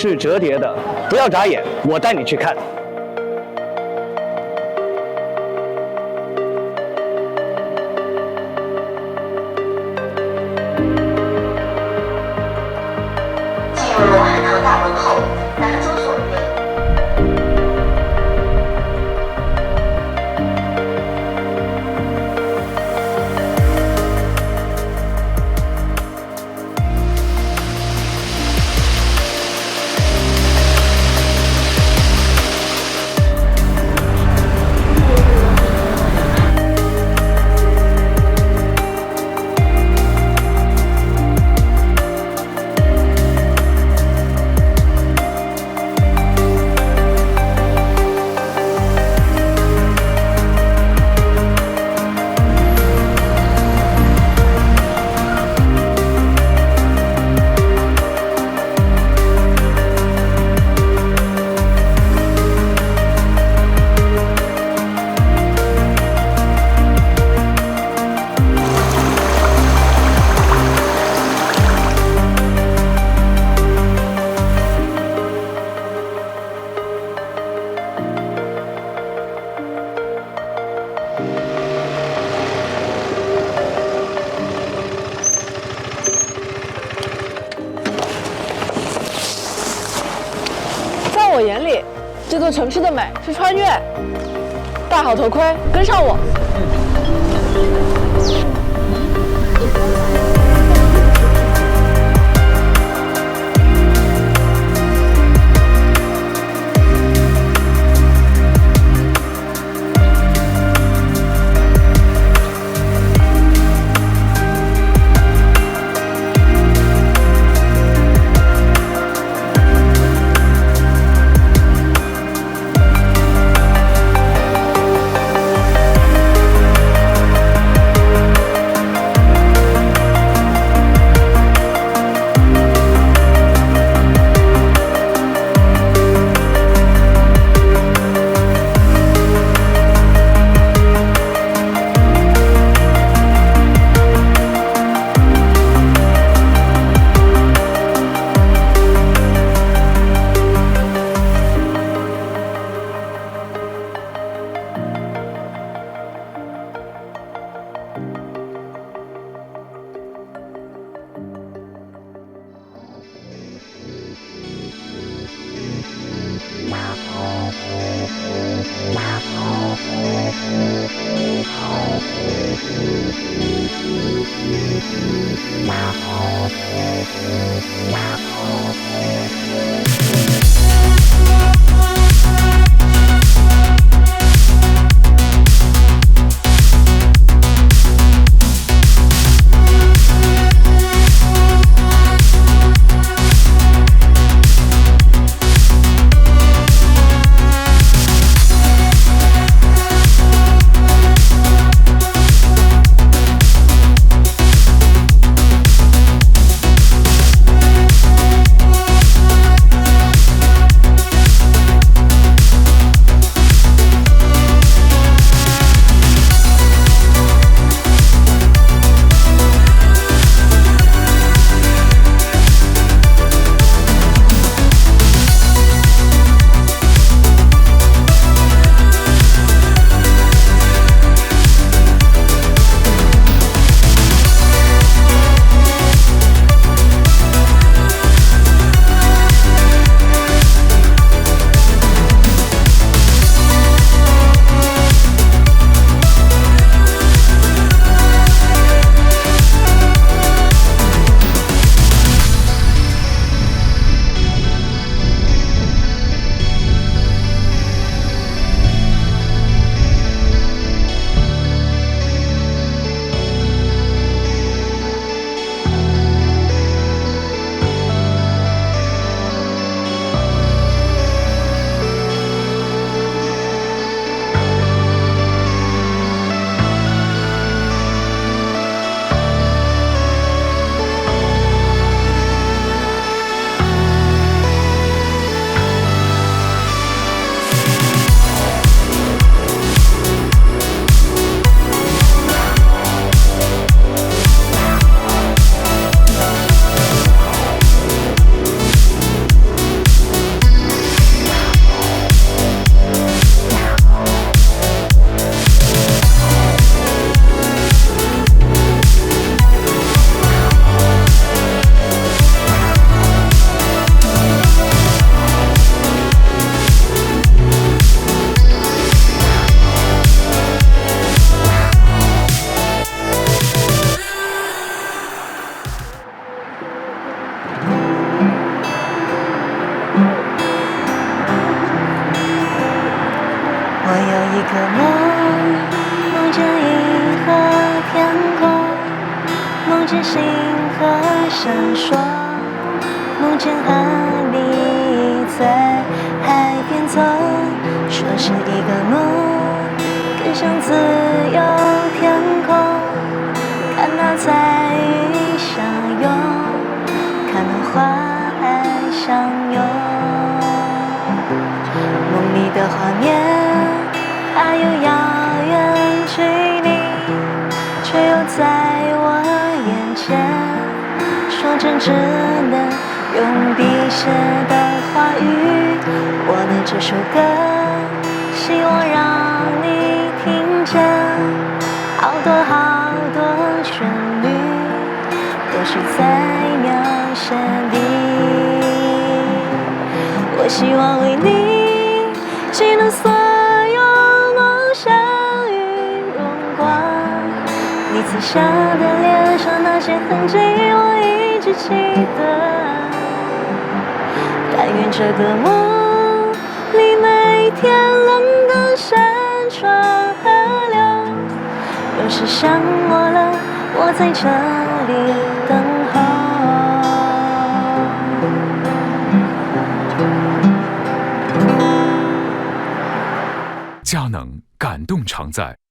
是折叠的，不要眨眼，我带你去看。进入罗汉堂大门后，拿走锁链。在我眼里，这座城市的美是穿越。戴好头盔，跟上我。个梦，梦见银河天空，梦见星河闪烁，梦见和你在海边走，说是一个梦，更像自由天空。看那彩云相拥，看那花海相拥。梦里的画面，它有遥远距离，却又在我眼前。说真，只能用笔写的话语，我的这首歌，希望让你听见。好多好多旋律，都是在描写你。我希望为你记录所有梦想与荣光，你刺下的脸上那些痕迹，我一直记得。但愿这个梦里每天亮灯闪窗河流，若是想我了，我在这里等候。佳能感动常在。